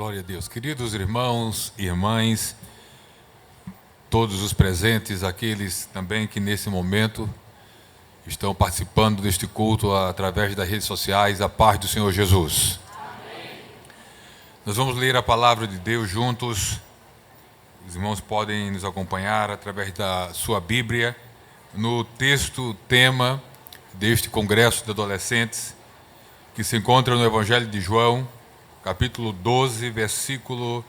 Glória a Deus. Queridos irmãos e irmãs, todos os presentes, aqueles também que nesse momento estão participando deste culto através das redes sociais, a paz do Senhor Jesus. Amém. Nós vamos ler a palavra de Deus juntos. Os irmãos podem nos acompanhar através da sua Bíblia, no texto tema deste congresso de adolescentes, que se encontra no Evangelho de João, capítulo 12, versículo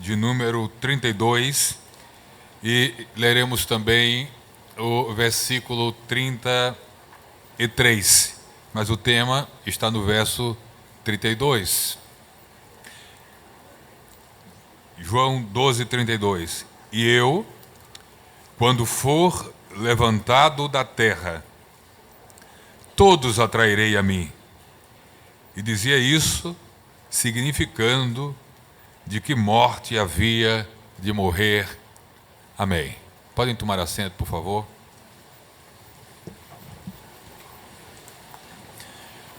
de número 32, e leremos também o versículo 33, mas o tema está no verso 32. João 12, 32. E eu, quando for levantado da terra, todos atrairei a mim. E dizia isso, significando de que morte havia de morrer. Amém. Podem tomar assento, por favor.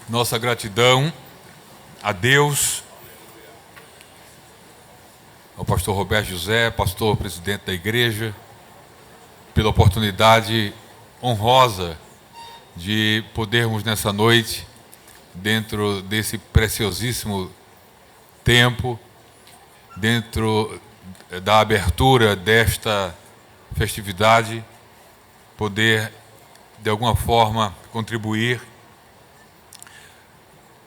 Nossa gratidão a Deus, ao pastor Roberto José, pastor presidente da igreja, pela oportunidade honrosa de podermos nessa noite, dentro desse preciosíssimo tempo, dentro da abertura desta festividade, poder de alguma forma contribuir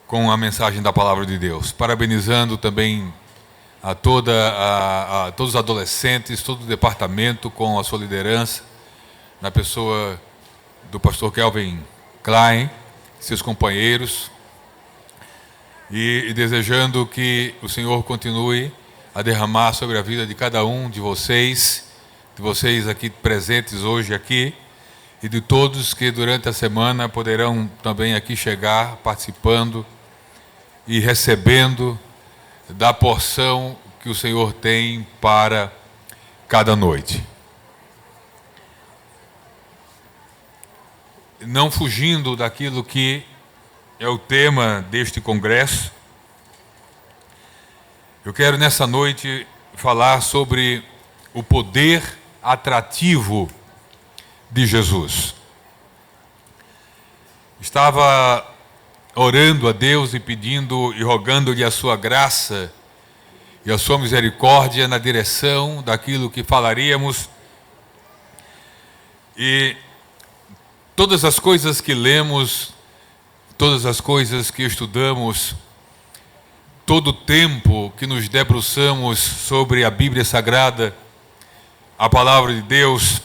com a mensagem da palavra de Deus. Parabenizando também a todos os adolescentes, todo o departamento com a sua liderança, na pessoa do pastor Kelvin Klein, seus companheiros, e desejando que o Senhor continue a derramar sobre a vida de cada um de vocês aqui presentes hoje aqui, e de todos que durante a semana poderão também aqui chegar participando e recebendo da porção que o Senhor tem para cada noite. Não fugindo daquilo que é o tema deste congresso, eu quero nessa noite falar sobre o poder atrativo de Jesus. Estava orando a Deus e pedindo e rogando-lhe a sua graça e a sua misericórdia na direção daquilo que falaríamos, e todas as coisas que lemos, todas as coisas que estudamos, todo o tempo que nos debruçamos sobre a Bíblia Sagrada, a Palavra de Deus,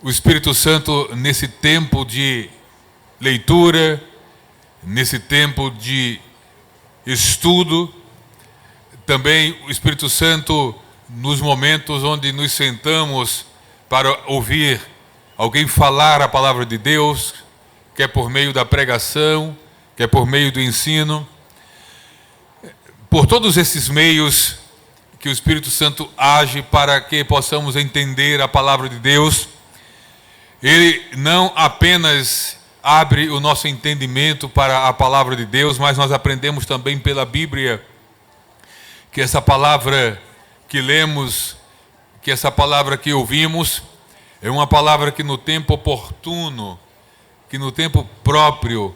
o Espírito Santo, nesse tempo de leitura, nesse tempo de estudo, também o Espírito Santo, nos momentos onde nos sentamos para ouvir alguém falar a Palavra de Deus, quer por meio da pregação, quer por meio do ensino, por todos esses meios que o Espírito Santo age para que possamos entender a Palavra de Deus. Ele não apenas abre o nosso entendimento para a Palavra de Deus, mas nós aprendemos também pela Bíblia que essa palavra que lemos, que essa palavra que ouvimos, é uma palavra que no tempo oportuno, que no tempo próprio,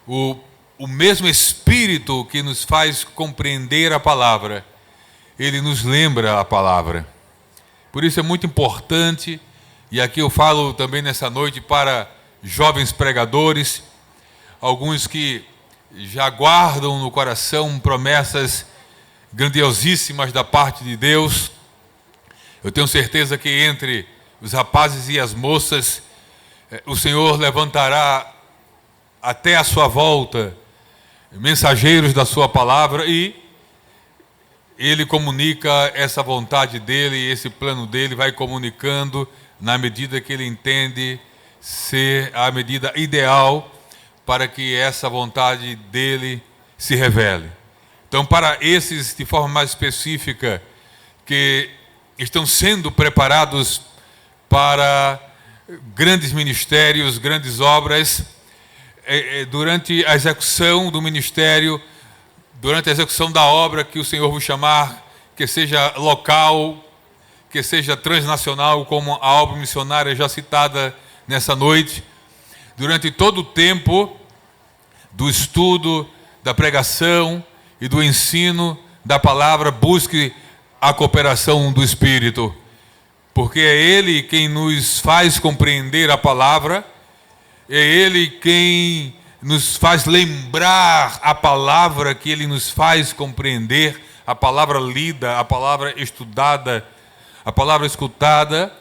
o mesmo Espírito que nos faz compreender a palavra, ele nos lembra a palavra. Por isso é muito importante, e aqui eu falo também nessa noite para jovens pregadores, alguns que já guardam no coração promessas grandiosíssimas da parte de Deus. Eu tenho certeza que entre os rapazes e as moças, o Senhor levantará até a sua volta mensageiros da sua palavra, e Ele comunica essa vontade dEle, esse plano dEle, vai comunicando na medida que Ele entende ser a medida ideal para que essa vontade dEle se revele. Então, para esses, de forma mais específica, que estão sendo preparados para grandes ministérios, grandes obras, durante a execução do ministério, durante a execução da obra que o Senhor vos chamar, que seja local, que seja transnacional, como a obra missionária já citada nessa noite, durante todo o tempo do estudo, da pregação e do ensino da palavra, busque a cooperação do Espírito, porque é Ele quem nos faz compreender a palavra, é Ele quem nos faz lembrar a palavra que Ele nos faz compreender, a palavra lida, a palavra estudada, a palavra escutada,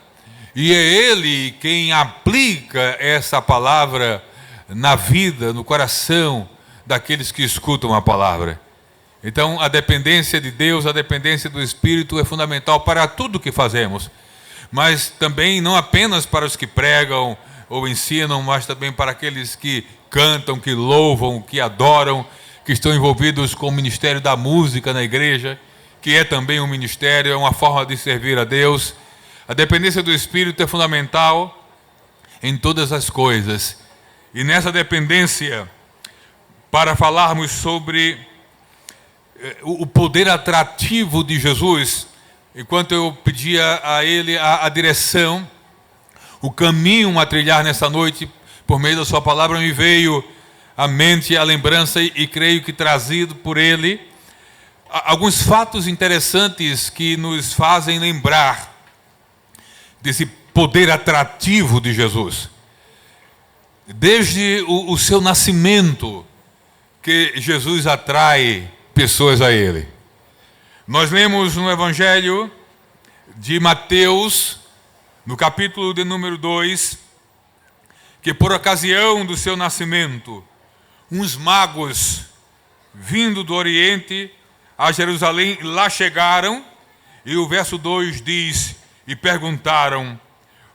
e é Ele quem aplica essa palavra na vida, no coração daqueles que escutam a palavra. Então, a dependência de Deus, a dependência do Espírito é fundamental para tudo que fazemos, mas também não apenas para os que pregam ou ensinam, mas também para aqueles que cantam, que louvam, que adoram, que estão envolvidos com o ministério da música na igreja, que é também um ministério, é uma forma de servir a Deus. A dependência do Espírito é fundamental em todas as coisas. E nessa dependência, para falarmos sobre o poder atrativo de Jesus, enquanto eu pedia a Ele a direção, o caminho a trilhar nessa noite, por meio da sua palavra, me veio à mente a lembrança, e creio que trazido por Ele, alguns fatos interessantes que nos fazem lembrar desse poder atrativo de Jesus. Desde o seu nascimento, que Jesus atrai pessoas a Ele. Nós lemos no Evangelho de Mateus, no capítulo de número 2, que por ocasião do seu nascimento, uns magos vindo do Oriente a Jerusalém lá chegaram, e o verso 2 diz: e perguntaram: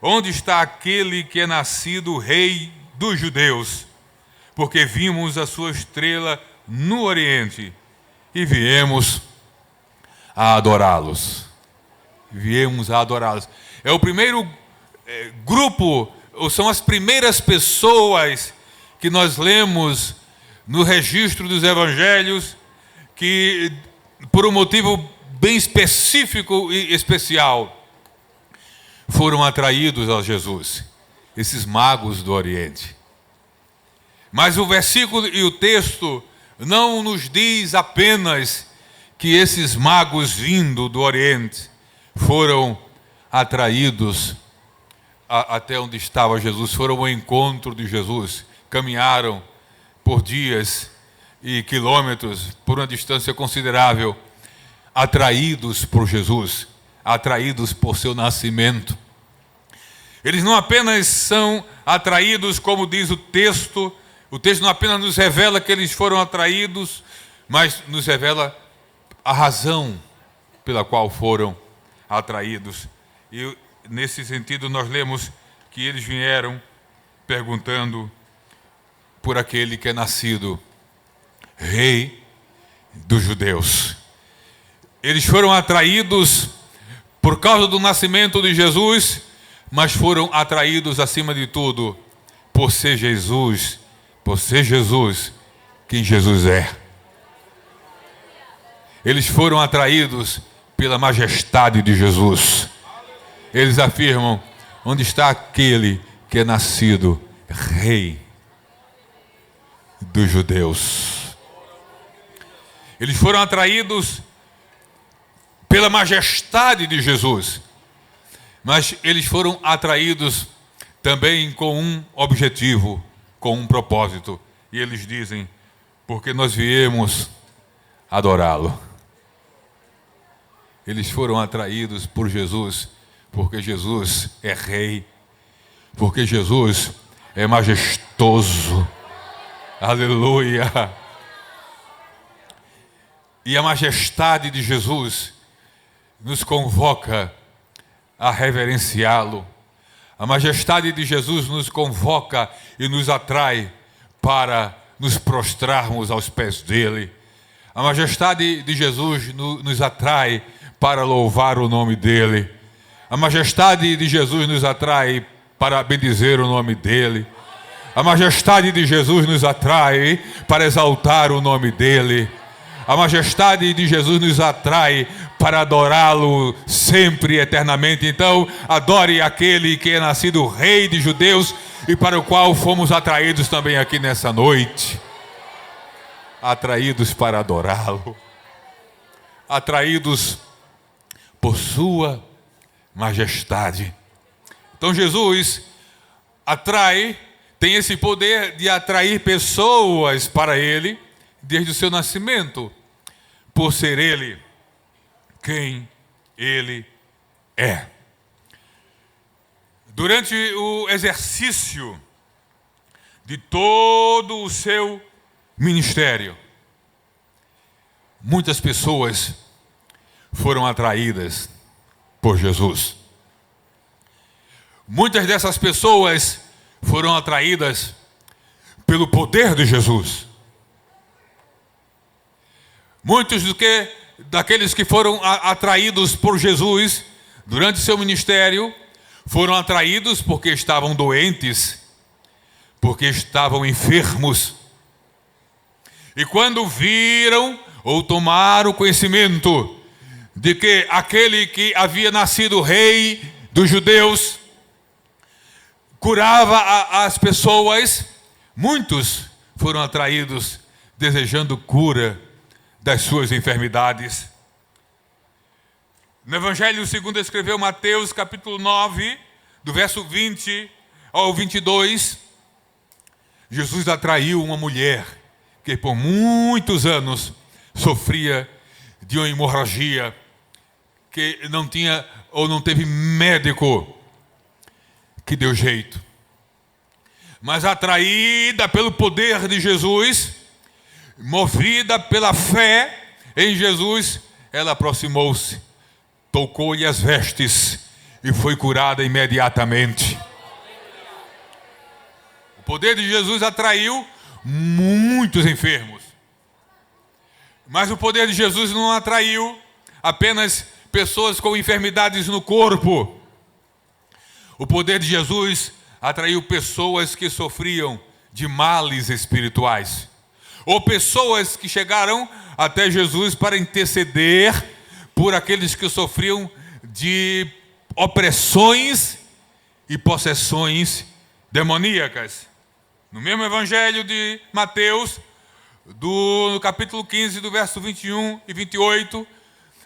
onde está aquele que é nascido rei dos judeus? Porque vimos a sua estrela no Oriente e viemos a adorá-los. Viemos a adorá-los. É o primeiro grupo, ou são as primeiras pessoas que nós lemos no registro dos evangelhos, que por um motivo bem específico e especial foram atraídos a Jesus, esses magos do Oriente. Mas o versículo e o texto não nos diz apenas que esses magos vindo do Oriente foram atraídos até onde estava Jesus, foram ao encontro de Jesus, caminharam por dias e quilômetros, por uma distância considerável, atraídos por Jesus, atraídos por seu nascimento. Eles não apenas são atraídos, como diz o texto não apenas nos revela que eles foram atraídos, mas nos revela a razão pela qual foram atraídos. E nesse sentido nós lemos que eles vieram perguntando por aquele que é nascido rei dos judeus. Eles foram atraídos por causa do nascimento de Jesus, mas foram atraídos acima de tudo por ser Jesus quem Jesus é. Eles foram atraídos pela majestade de Jesus. Eles afirmam: onde está aquele que é nascido rei dos judeus? Eles foram atraídos pela majestade de Jesus, mas eles foram atraídos também com um objetivo, com um propósito. E eles dizem: porque nós viemos adorá-lo. Eles foram atraídos por Jesus, porque Jesus é rei, porque Jesus é majestoso. Aleluia! E a majestade de Jesus nos convoca a reverenciá-lo. A majestade de Jesus nos convoca e nos atrai para nos prostrarmos aos pés dele. A majestade de Jesus nos atrai para louvar o nome dele. A majestade de Jesus nos atrai para bendizer o nome dele. A majestade de Jesus nos atrai para exaltar o nome dele. A majestade de Jesus nos atrai para adorá-lo sempre e eternamente. Então, adore aquele que é nascido Rei de Judeus e para o qual fomos atraídos também aqui nessa noite. Atraídos para adorá-lo. Atraídos por sua majestade. Então Jesus tem esse poder de atrair pessoas para ele desde o seu nascimento, por ser ele quem ele é. Durante o exercício de todo o seu ministério, muitas pessoas foram atraídas por Jesus. Muitas dessas pessoas foram atraídas pelo poder de Jesus. Muitos daqueles que foram atraídos por Jesus durante seu ministério foram atraídos porque estavam doentes, porque estavam enfermos. E quando viram ou tomaram conhecimento de que aquele que havia nascido Rei dos Judeus curava as pessoas, muitos foram atraídos desejando cura das suas enfermidades. No Evangelho segundo escreveu Mateus, capítulo 9, do verso 20 ao 22, Jesus atraiu uma mulher que por muitos anos sofria de uma hemorragia, que não tinha ou não teve médico que deu jeito. Mas atraída pelo poder de Jesus, movida pela fé em Jesus, ela aproximou-se, tocou-lhe as vestes e foi curada imediatamente. O poder de Jesus atraiu muitos enfermos. Mas o poder de Jesus não atraiu apenas pessoas com enfermidades no corpo. O poder de Jesus atraiu pessoas que sofriam de males espirituais, ou pessoas que chegaram até Jesus para interceder por aqueles que sofriam de opressões e possessões demoníacas. No mesmo Evangelho de Mateus, no capítulo 15, do verso 21 e 28,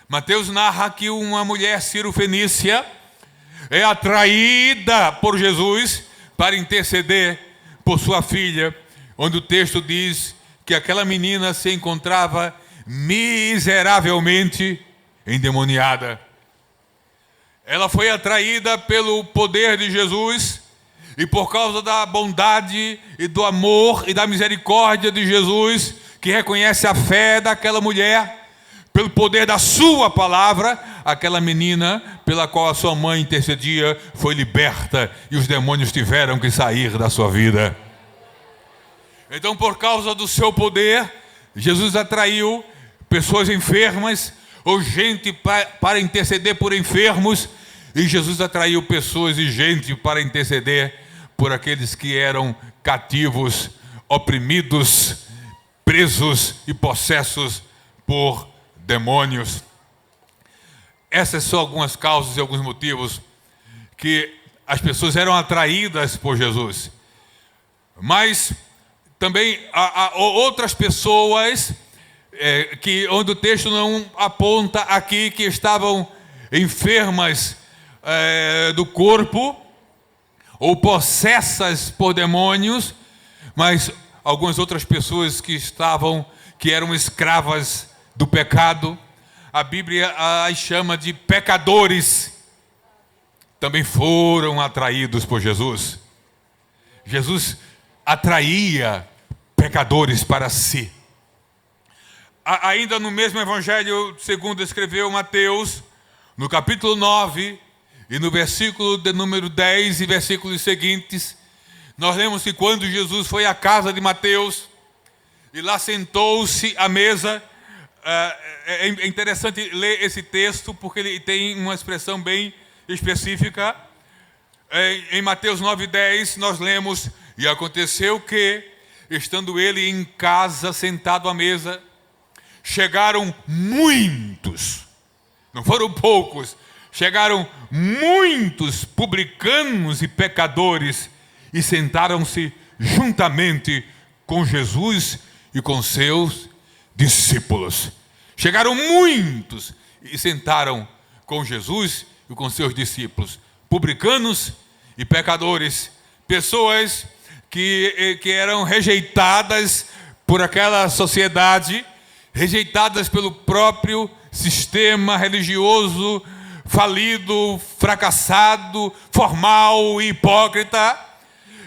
Mateus narra que uma mulher cirofenícia é atraída por Jesus para interceder por sua filha, onde o texto diz que aquela menina se encontrava miseravelmente endemoniada. Ela foi atraída pelo poder de Jesus e por causa da bondade e do amor e da misericórdia de Jesus, que reconhece a fé daquela mulher, pelo poder da sua palavra, aquela menina pela qual a sua mãe intercedia foi liberta e os demônios tiveram que sair da sua vida. Então, por causa do seu poder, Jesus atraiu pessoas enfermas ou gente para interceder por enfermos, e Jesus atraiu pessoas e gente para interceder por aqueles que eram cativos, oprimidos, presos e possessos por demônios. Essas são algumas causas e alguns motivos que as pessoas eram atraídas por Jesus. Mas também há outras pessoas onde o texto não aponta aqui, que estavam enfermas do corpo ou possessas por demônios, mas algumas outras pessoas que eram escravas do pecado. A Bíblia as chama de pecadores, também foram atraídos por Jesus. Jesus atraía pecadores para si. Ainda no mesmo Evangelho segundo escreveu Mateus, no capítulo 9, e no versículo de número 10 e versículos seguintes, nós lemos que quando Jesus foi à casa de Mateus, e lá sentou-se à mesa. É interessante ler esse texto, porque ele tem uma expressão bem específica. Em Mateus 9:10 nós lemos: e aconteceu que, estando ele em casa sentado à mesa, chegaram muitos, não foram poucos, chegaram muitos publicanos e pecadores e sentaram-se juntamente com Jesus e com seus discípulos. Chegaram muitos e sentaram com Jesus e com seus discípulos, publicanos e pecadores, pessoas que eram rejeitadas por aquela sociedade, rejeitadas pelo próprio sistema religioso falido, fracassado, formal e hipócrita.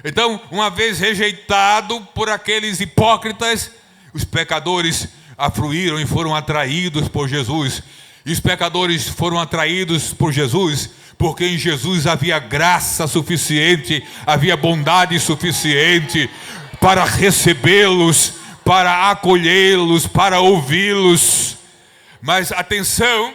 Então, uma vez rejeitado por aqueles hipócritas, os pecadores afluíram e foram atraídos por Jesus. E os pecadores foram atraídos por Jesus, porque em Jesus havia graça suficiente, havia bondade suficiente para recebê-los, para acolhê-los, para ouvi-los. Mas atenção,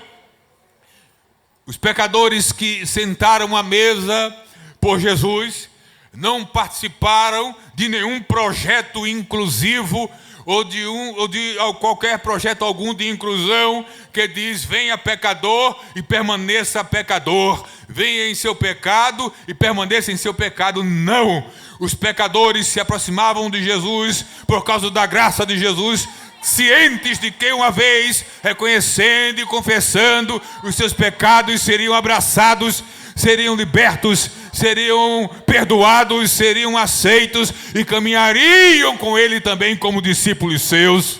os pecadores que sentaram à mesa por Jesus não participaram de nenhum projeto inclusivo ou de qualquer projeto algum de inclusão que diz: venha pecador e permaneça pecador, venha em seu pecado e permaneça em seu pecado. Não, os pecadores se aproximavam de Jesus por causa da graça de Jesus, cientes de que uma vez reconhecendo e confessando os seus pecados seriam abraçados, seriam libertos, seriam perdoados, seriam aceitos e caminhariam com ele também como discípulos seus.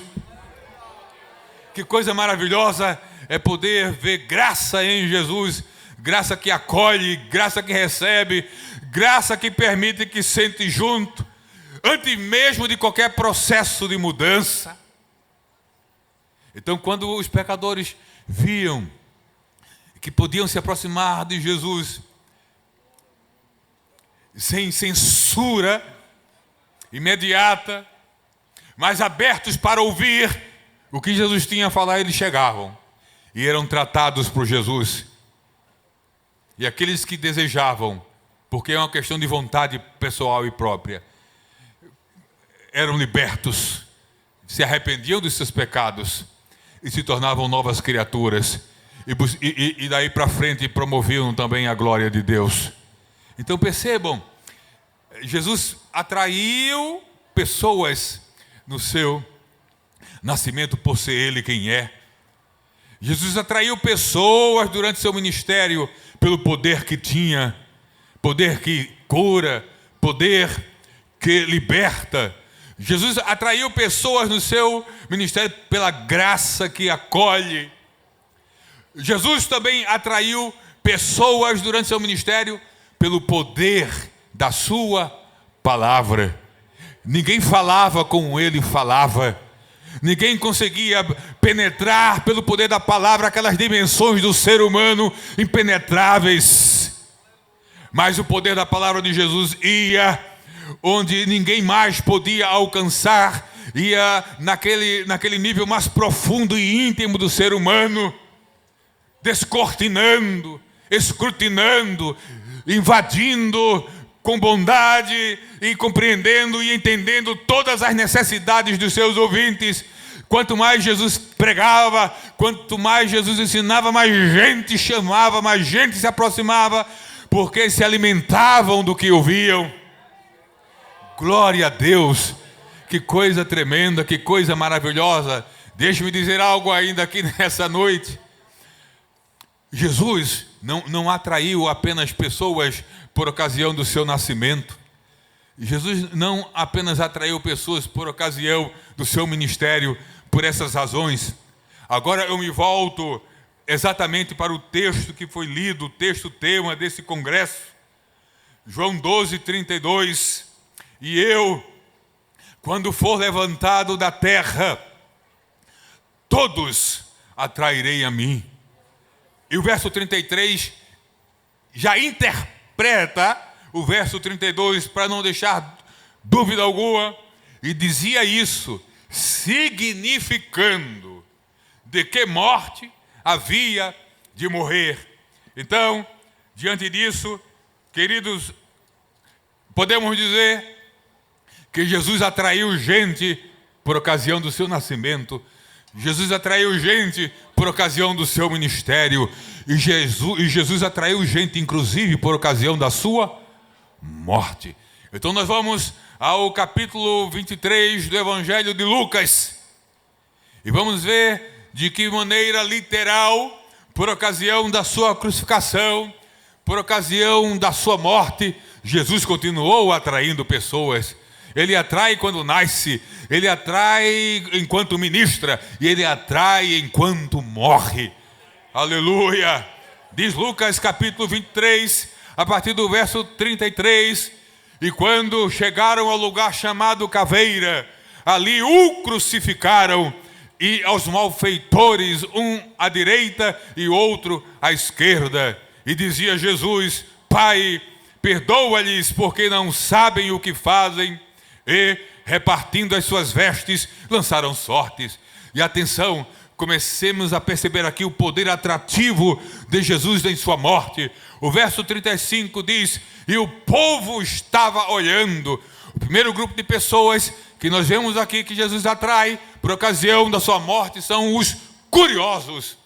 Que coisa maravilhosa é poder ver graça em Jesus, graça que acolhe, graça que recebe, graça que permite que sente junto, antes mesmo de qualquer processo de mudança. Então, quando os pecadores viam que podiam se aproximar de Jesus sem censura imediata, mas abertos para ouvir o que Jesus tinha a falar, eles chegavam e eram tratados por Jesus. E aqueles que desejavam, porque é uma questão de vontade pessoal e própria, eram libertos, se arrependiam dos seus pecados e se tornavam novas criaturas, e daí para frente promoviam também a glória de Deus. Então percebam, Jesus atraiu pessoas no seu nascimento por ser Ele quem é. Jesus atraiu pessoas durante seu ministério pelo poder que tinha, poder que cura, poder que liberta. Jesus atraiu pessoas no seu ministério pela graça que acolhe. Jesus também atraiu pessoas durante seu ministério pelo poder da sua palavra. Ninguém falava como ele falava. Ninguém conseguia penetrar pelo poder da palavra aquelas dimensões do ser humano impenetráveis. Mas o poder da palavra de Jesus ia onde ninguém mais podia alcançar, ia naquele nível mais profundo e íntimo do ser humano, descortinando, escrutinando, invadindo com bondade e compreendendo e entendendo todas as necessidades dos seus ouvintes. Quanto mais Jesus pregava, quanto mais Jesus ensinava, mais gente chamava, mais gente se aproximava, porque se alimentavam do que ouviam. Glória a Deus, que coisa tremenda, que coisa maravilhosa. Deixe-me dizer algo ainda aqui nessa noite. Jesus não atraiu apenas pessoas por ocasião do seu nascimento. Jesus não apenas atraiu pessoas por ocasião do seu ministério, por essas razões. Agora eu me volto exatamente para o texto que foi lido, o texto tema desse congresso. João 12, 32. E eu, quando for levantado da terra, todos atrairei a mim. E o verso 33 já interpreta o verso 32 para não deixar dúvida alguma. E dizia isso, significando de que morte havia de morrer. Então, diante disso, queridos, podemos dizer que Jesus atraiu gente por ocasião do seu nascimento. Jesus atraiu gente por ocasião do seu ministério. E Jesus atraiu gente, inclusive, por ocasião da sua morte. Então nós vamos ao capítulo 23 do Evangelho de Lucas. E vamos ver de que maneira literal, por ocasião da sua crucificação, por ocasião da sua morte, Jesus continuou atraindo pessoas. Ele atrai quando nasce, ele atrai enquanto ministra, e ele atrai enquanto morre. Aleluia! Diz Lucas capítulo 23, a partir do verso 33, e quando chegaram ao lugar chamado Caveira, ali o crucificaram, e aos malfeitores, um à direita e outro à esquerda. E dizia Jesus: Pai, perdoa-lhes, porque não sabem o que fazem. E, repartindo as suas vestes, lançaram sortes. E atenção, comecemos a perceber aqui o poder atrativo de Jesus em sua morte. O verso 35 diz: e o povo estava olhando. O primeiro grupo de pessoas que nós vemos aqui que Jesus atrai por ocasião da sua morte são os curiosos.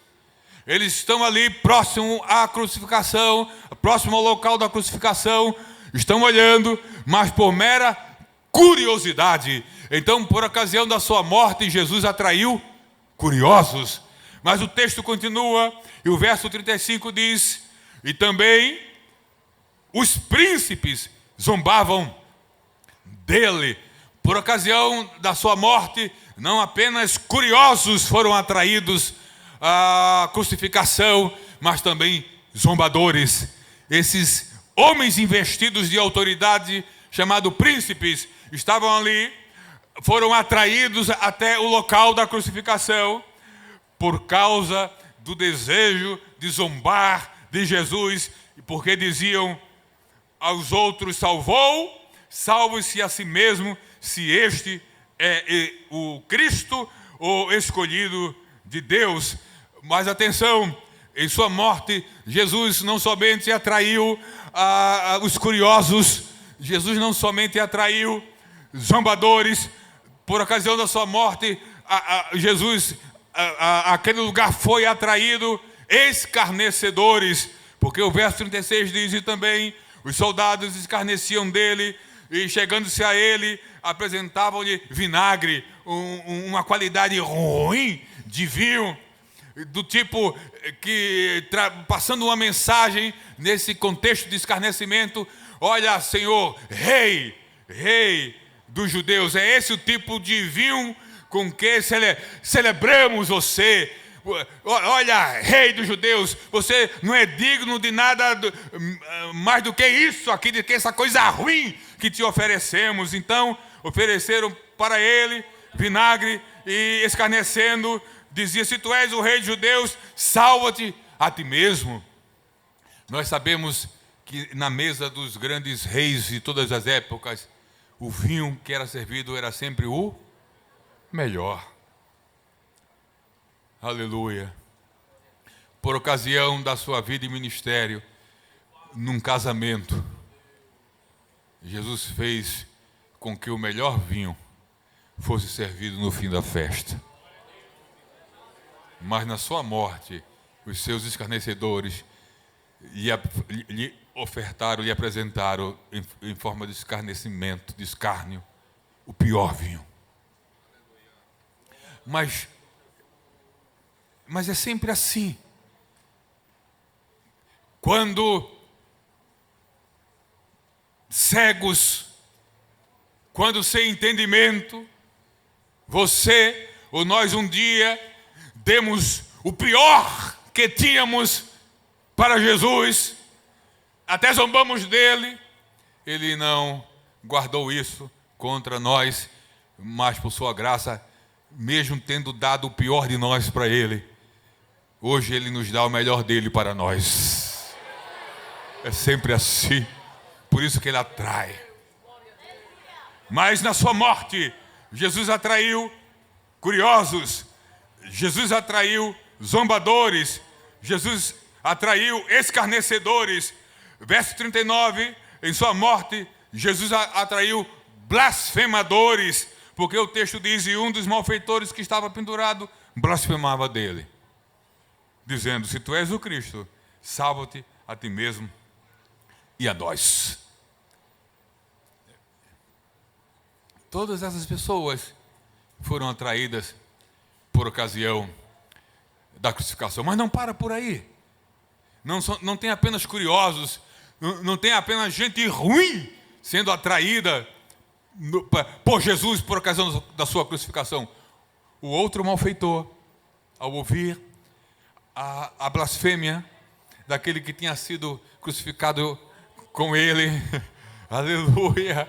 Eles estão ali próximo à crucificação, próximo ao local da crucificação, estão olhando, mas por mera curiosidade. Então, por ocasião da sua morte, Jesus atraiu curiosos. Mas o texto continua, e o verso 35 diz: e também os príncipes zombavam dele. Por ocasião da sua morte, não apenas curiosos foram atraídos à crucificação, mas também zombadores. Esses homens investidos de autoridade, chamados príncipes, estavam ali, foram atraídos até o local da crucificação por causa do desejo de zombar de Jesus, porque diziam aos outros: salvou, salve-se a si mesmo, se este é o Cristo, o escolhido de Deus. Mas atenção, em sua morte, Jesus não somente atraiu os curiosos, Jesus não somente atraiu zombadores. Por ocasião da sua morte, Jesus, aquele lugar foi atraído escarnecedores, porque o verso 36 diz: e também os soldados escarneciam dele, e chegando-se a ele, apresentavam-lhe vinagre, uma qualidade ruim de vinho, do tipo que, passando uma mensagem nesse contexto de escarnecimento: olha, Senhor, rei dos judeus, é esse o tipo de vinho com que celebramos você. Olha, rei dos judeus, você não é digno de nada mais do que isso aqui, de que essa coisa ruim que te oferecemos. Então ofereceram para ele vinagre, e escarnecendo dizia: se tu és o rei dos judeus, salva-te a ti mesmo. Nós sabemos que na mesa dos grandes reis de todas as épocas, o vinho que era servido era sempre o melhor. Aleluia. Por ocasião da sua vida e ministério, num casamento, Jesus fez com que o melhor vinho fosse servido no fim da festa. Mas na sua morte, os seus escarnecedores lhe ofertaram, lhe apresentaram em forma de escarnecimento, de escárnio, o pior vinho. Mas é sempre assim. Quando cegos, quando sem entendimento, você ou nós um dia demos o pior que tínhamos para Jesus, até zombamos dele, ele não guardou isso contra nós, mas por sua graça, mesmo tendo dado o pior de nós para ele, hoje ele nos dá o melhor dele para nós. É sempre assim. Por isso que ele atrai. Mas na sua morte, Jesus atraiu curiosos, Jesus atraiu zombadores, Jesus atraiu escarnecedores. Verso 39, em sua morte, Jesus atraiu blasfemadores, Porque o texto diz, e um dos malfeitores que estava pendurado blasfemava dele, dizendo, se tu és o Cristo, salva-te a ti mesmo e a nós. Todas essas pessoas foram atraídas por ocasião da crucificação. Mas não para por aí. Não tem apenas curiosos, não tem apenas gente ruim sendo atraída por Jesus por ocasião da sua crucificação. O outro malfeitor, ao ouvir a blasfêmia daquele que tinha sido crucificado com ele, aleluia,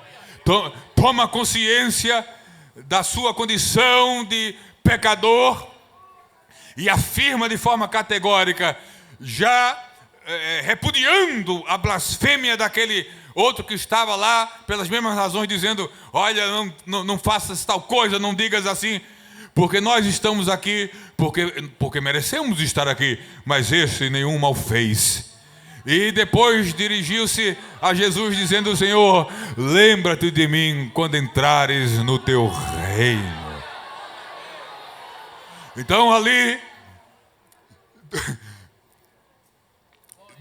toma consciência da sua condição de pecador e afirma de forma categórica, já repudiando a blasfêmia daquele outro que estava lá, pelas mesmas razões, dizendo, olha, não faças tal coisa, não digas assim, porque nós estamos aqui, porque merecemos estar aqui, mas esse nenhum mal fez. E depois dirigiu-se a Jesus dizendo, Senhor, lembra-te de mim quando entrares no teu reino. Então ali,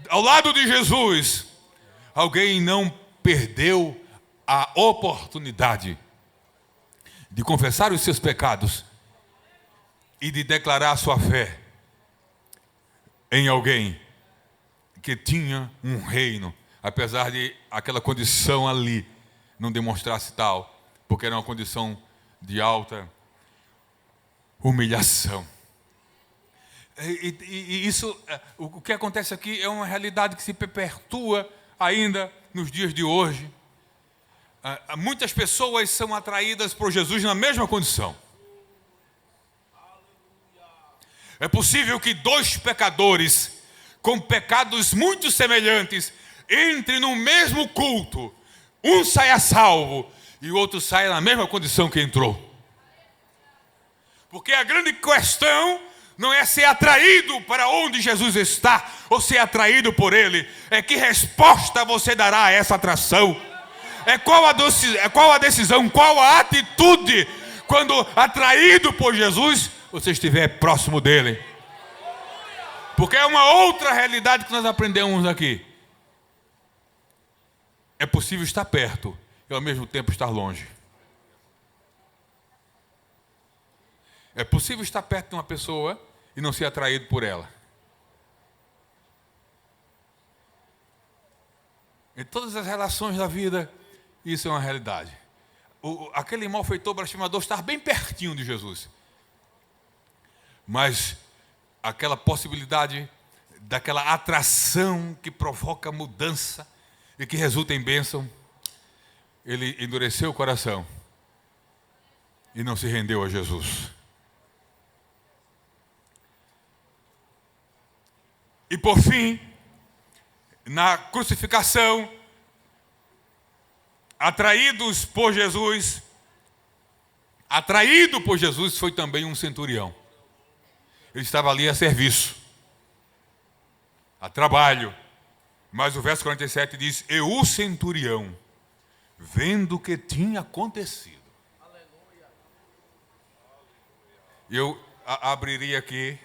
ao lado de Jesus, alguém não perdeu a oportunidade de confessar os seus pecados e de declarar sua fé em alguém que tinha um reino, apesar de aquela condição ali não demonstrasse tal, porque era uma condição de alta humilhação. E isso, o que acontece aqui é uma realidade que se perpetua ainda nos dias de hoje. Muitas pessoas são atraídas por Jesus na mesma condição. É possível que dois pecadores com pecados muito semelhantes entrem no mesmo culto, um saia salvo e o outro saia na mesma condição que entrou. Porque a grande questão não é ser atraído para onde Jesus está ou ser atraído por Ele, é que resposta você dará a essa atração. Qual a decisão, qual a atitude quando atraído por Jesus você estiver próximo dele. Porque é uma outra realidade que nós aprendemos aqui. É possível estar perto e ao mesmo tempo estar longe. É possível estar perto de uma pessoa e não ser atraído por ela. Em todas as relações da vida, isso é uma realidade. Aquele malfeitor blasfemador está bem pertinho de Jesus. Mas aquela possibilidade daquela atração que provoca mudança e que resulta em bênção, ele endureceu o coração e não se rendeu a Jesus. E por fim, na crucificação, atraído por Jesus foi também um centurião. Ele estava ali a serviço, a trabalho. Mas o verso 47 diz, e o centurião, vendo o que tinha acontecido. Eu abriria aqui,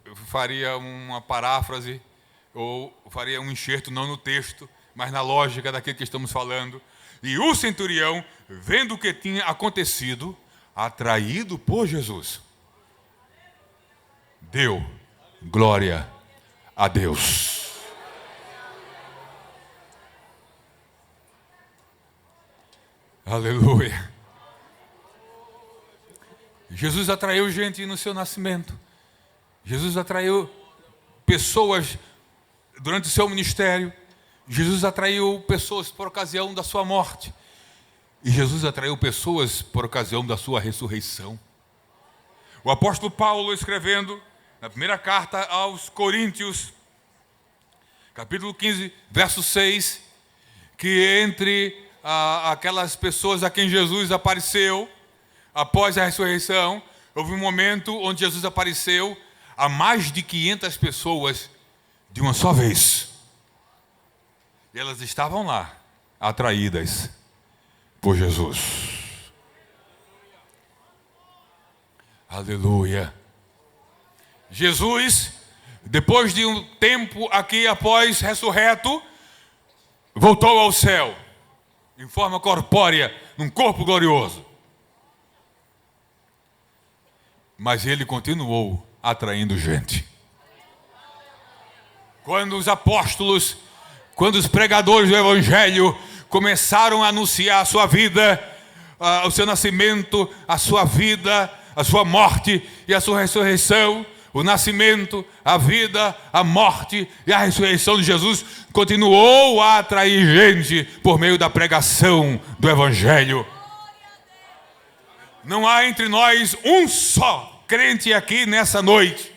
eu faria uma paráfrase, ou faria um enxerto, não no texto, mas na lógica daquilo que estamos falando. E o centurião, vendo o que tinha acontecido, atraído por Jesus, deu glória a Deus. Aleluia. Jesus atraiu gente no seu nascimento. Jesus atraiu pessoas durante o seu ministério. Jesus atraiu pessoas por ocasião da sua morte. E Jesus atraiu pessoas por ocasião da sua ressurreição. O apóstolo Paulo, escrevendo na primeira carta aos Coríntios, capítulo 15, verso 6, que entre aquelas pessoas a quem Jesus apareceu após a ressurreição, houve um momento onde Jesus apareceu a mais de 500 pessoas de uma só vez. E elas estavam lá, atraídas por Jesus. Aleluia. Jesus, depois de um tempo aqui após ressurreto, voltou ao céu, em forma corpórea, num corpo glorioso. Mas ele continuou atraindo gente. Quando os apóstolos, quando os pregadores do Evangelho começaram a anunciar a sua vida, o seu nascimento, a sua vida, a sua morte e a sua ressurreição, o nascimento, a vida, a morte e a ressurreição de Jesus continuou a atrair gente por meio da pregação do Evangelho. Não há entre nós um só crente aqui nessa noite,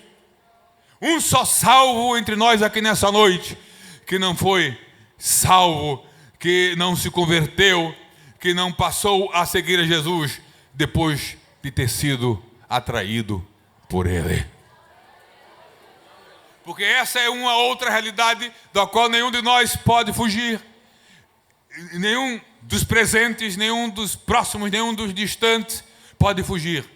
um só salvo entre nós aqui nessa noite, que não foi salvo, que não se converteu, que não passou a seguir a Jesus depois de ter sido atraído por Ele. Porque essa é uma outra realidade da qual nenhum de nós pode fugir. Nenhum dos presentes, nenhum dos próximos, nenhum dos distantes pode fugir.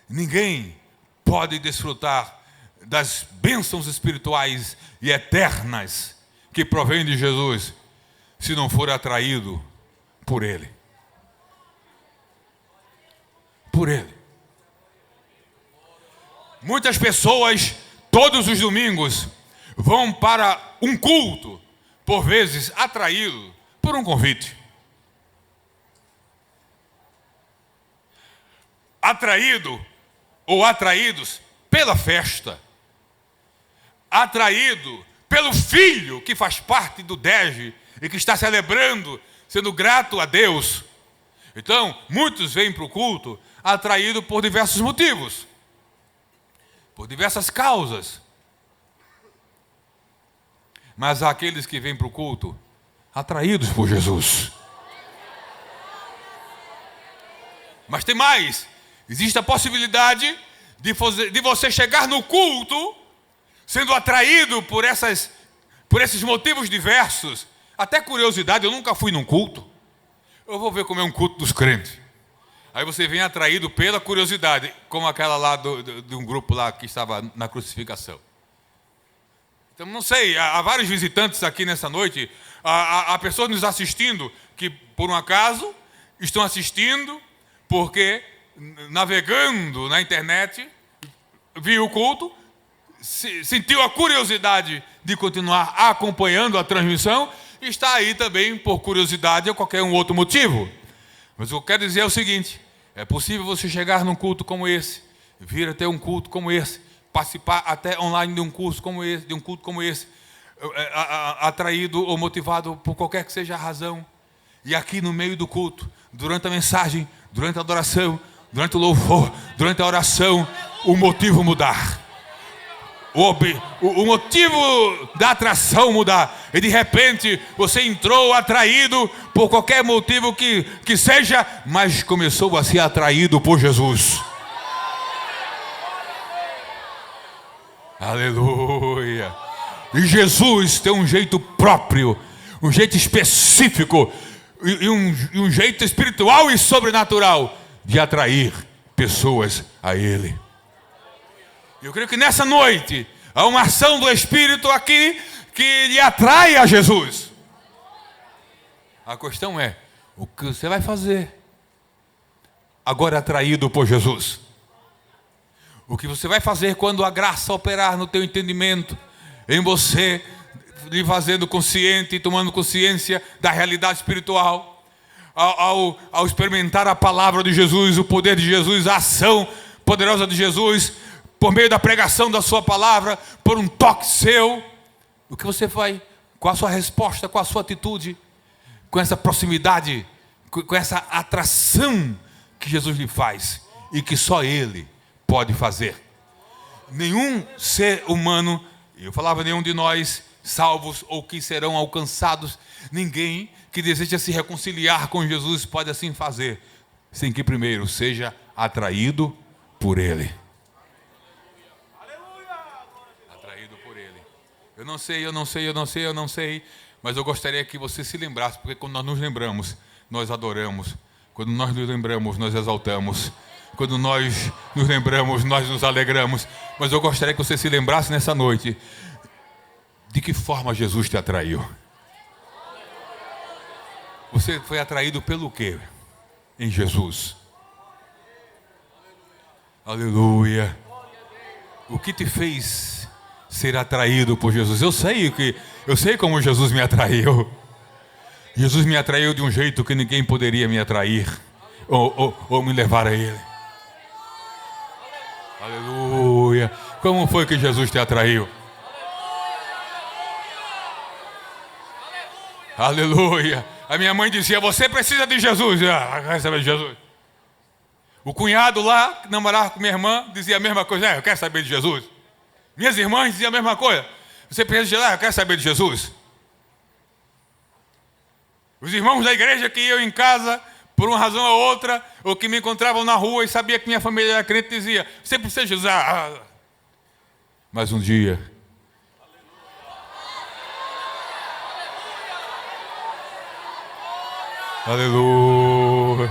Ninguém pode desfrutar das bênçãos espirituais e eternas que provém de Jesus, se não for atraído por Ele. Por Ele. Muitas pessoas, todos os domingos, vão para um culto, por vezes atraído por um convite. Atraído ou atraídos pela festa. Atraído pelo filho que faz parte do DEG e que está celebrando, sendo grato a Deus. Então, muitos vêm para o culto atraídos por diversos motivos, por diversas causas. Mas há aqueles que vêm para o culto atraídos por Jesus. Mas tem mais. Existe a possibilidade de você chegar no culto sendo atraído por esses motivos diversos. Até curiosidade, eu nunca fui num culto. Eu vou ver como é um culto dos crentes. Aí você vem atraído pela curiosidade, como aquela lá de um grupo lá que estava na crucificação. Então, não sei, há vários visitantes aqui nessa noite, há pessoas nos assistindo que, por um acaso, estão assistindo porque, navegando na internet, viu o culto, sentiu a curiosidade de continuar acompanhando a transmissão e está aí também por curiosidade ou qualquer um outro motivo. Mas o que eu quero dizer é o seguinte: é possível você chegar num culto como esse, vir até um culto como esse, participar até online de um curso como esse, de um culto como esse, atraído ou motivado por qualquer que seja a razão, e aqui no meio do culto, durante a mensagem, durante a adoração, durante o louvor, durante a oração, o motivo mudar. O motivo da atração mudar. E de repente você entrou atraído por qualquer motivo que seja, mas começou a ser atraído por Jesus. Aleluia. E Jesus tem um jeito próprio, um jeito específico e um jeito espiritual e sobrenatural de atrair pessoas a Ele. Eu creio que nessa noite há uma ação do Espírito aqui que lhe atrai a Jesus. A questão é, o que você vai fazer agora atraído por Jesus? O que você vai fazer quando a graça operar no teu entendimento, em você, lhe fazendo consciente e tomando consciência da realidade espiritual, ao experimentar a palavra de Jesus, o poder de Jesus, a ação poderosa de Jesus, por meio da pregação da sua palavra, por um toque seu, o que você vai, com a sua resposta, com a sua atitude, com essa proximidade, com essa atração que Jesus lhe faz e que só Ele pode fazer. Nenhum ser humano, eu falava nenhum de nós, salvos ou que serão alcançados, ninguém que deseja se reconciliar com Jesus pode assim fazer, sem que primeiro seja atraído por Ele. Eu não sei, mas eu gostaria que você se lembrasse, porque quando nós nos lembramos, nós adoramos. Quando nós nos lembramos, nós exaltamos. Quando nós nos lembramos, nós nos alegramos. Mas eu gostaria que você se lembrasse nessa noite de que forma Jesus te atraiu. Você foi atraído pelo quê? Em Jesus. Aleluia. O que te fez ser atraído por Jesus? Eu sei como Jesus me atraiu. Jesus me atraiu de um jeito que ninguém poderia me atrair ou me levar a Ele. Aleluia. Como foi que Jesus te atraiu? Aleluia. A minha mãe dizia: você precisa de Jesus. Quer saber de Jesus? O cunhado lá, que namorava com minha irmã, dizia a mesma coisa: eu quero saber de Jesus. Minhas irmãs diziam a mesma coisa: você precisa de Jesus? Eu quero saber de Jesus. Os irmãos da igreja que iam em casa, por uma razão ou outra, ou que me encontravam na rua e sabia que minha família era crente, dizia: você precisa de Jesus. Mas um dia, aleluia,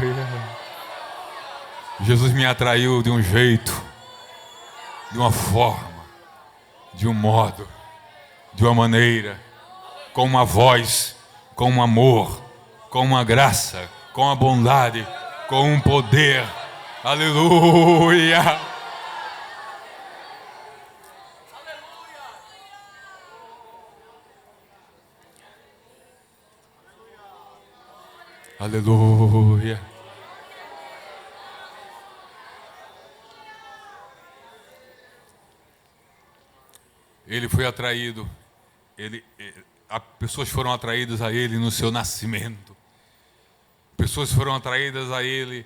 Jesus me atraiu de um jeito, de uma forma, de um modo, de uma maneira, com uma voz, com um amor, com uma graça, com a bondade, com um poder. Aleluia! Aleluia! Ele foi atraído, pessoas foram atraídas a Ele no seu nascimento. Pessoas foram atraídas a Ele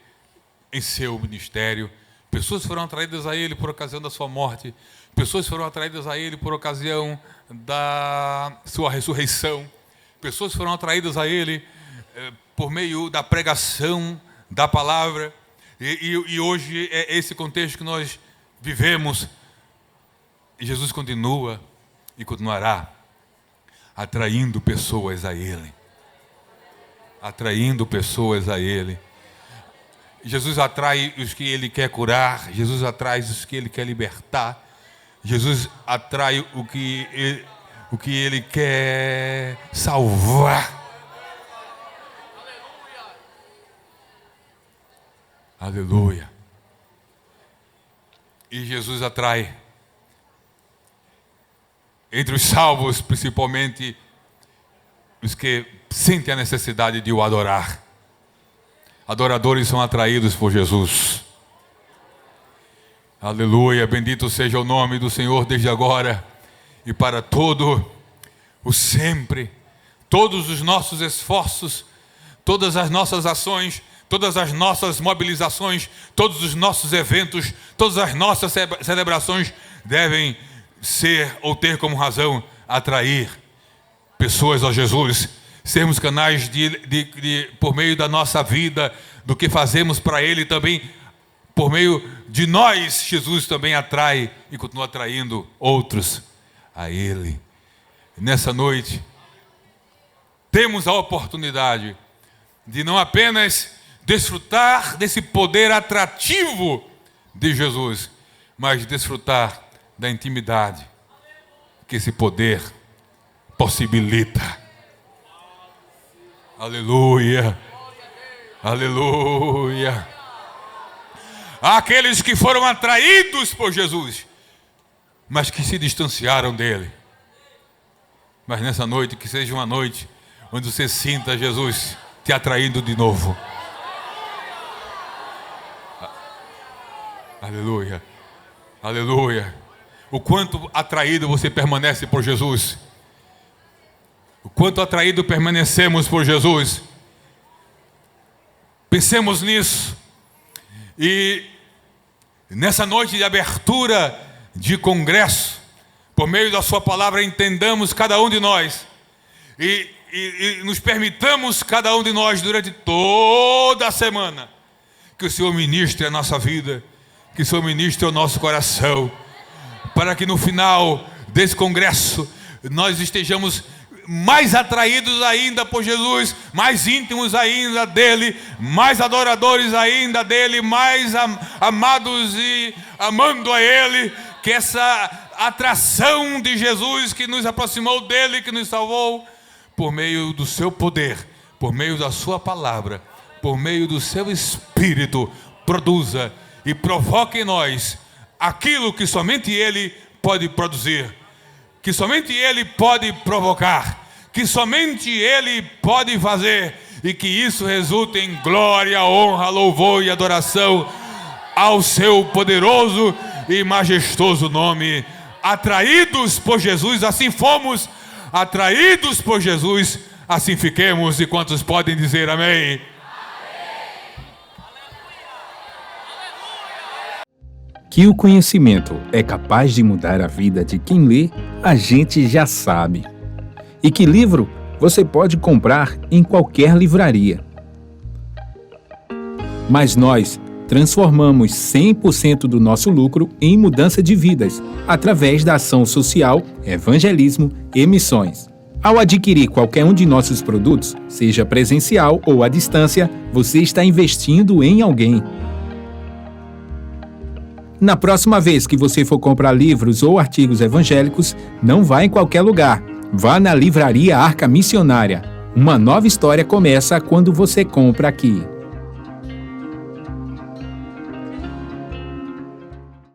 em seu ministério. Pessoas foram atraídas a Ele por ocasião da sua morte. Pessoas foram atraídas a Ele por ocasião da sua ressurreição. Pessoas foram atraídas a Ele por meio da pregação da palavra. E hoje é esse contexto que nós vivemos. E Jesus continua e continuará atraindo pessoas a Ele. Atraindo pessoas a Ele. Jesus atrai os que Ele quer curar. Jesus atrai os que Ele quer libertar. Jesus atrai o que Ele quer salvar. Aleluia. E Jesus atrai entre os salvos, principalmente os que sentem a necessidade de o adorar. Adoradores são atraídos por Jesus. Aleluia, bendito seja o nome do Senhor desde agora e para todo o sempre. Todos os nossos esforços, todas as nossas ações, todas as nossas mobilizações, todos os nossos eventos, todas as nossas celebrações devem ser ou ter como razão atrair pessoas a Jesus. Sermos canais por meio da nossa vida, do que fazemos para Ele também, por meio de nós, Jesus também atrai e continua atraindo outros a Ele. E nessa noite, temos a oportunidade de não apenas desfrutar desse poder atrativo de Jesus, mas desfrutar da intimidade que esse poder possibilita. Aleluia, aleluia. Aqueles que foram atraídos por Jesus, mas que se distanciaram dele. Mas nessa noite, que seja uma noite onde você sinta Jesus te atraindo de novo. Aleluia, aleluia. O quanto atraído você permanece por Jesus. O quanto atraído permanecemos por Jesus. Pensemos nisso. E nessa noite de abertura de congresso, por meio da sua palavra, entendamos cada um de nós. E nos permitamos cada um de nós durante toda a semana que o Senhor ministre a nossa vida, que o Senhor ministre o nosso coração, para que no final desse congresso nós estejamos mais atraídos ainda por Jesus, mais íntimos ainda dele, mais adoradores ainda dele, mais amados e amando a ele, que essa atração de Jesus que nos aproximou dele, que nos salvou, por meio do seu poder, por meio da sua palavra, por meio do seu Espírito, produza e provoque em nós aquilo que somente ele pode produzir, que somente ele pode provocar, que somente ele pode fazer, e que isso resulte em glória, honra, louvor e adoração ao seu poderoso e majestoso nome. Atraídos por Jesus, assim fomos; atraídos por Jesus, assim fiquemos. E quantos podem dizer amém? Que o conhecimento é capaz de mudar a vida de quem lê, a gente já sabe. E que livro você pode comprar em qualquer livraria. Mas nós transformamos 100% do nosso lucro em mudança de vidas, através da ação social, evangelismo e missões. Ao adquirir qualquer um de nossos produtos, seja presencial ou à distância, você está investindo em alguém. Na próxima vez que você for comprar livros ou artigos evangélicos, não vá em qualquer lugar. Vá na Livraria Arca Missionária. Uma nova história começa quando você compra aqui.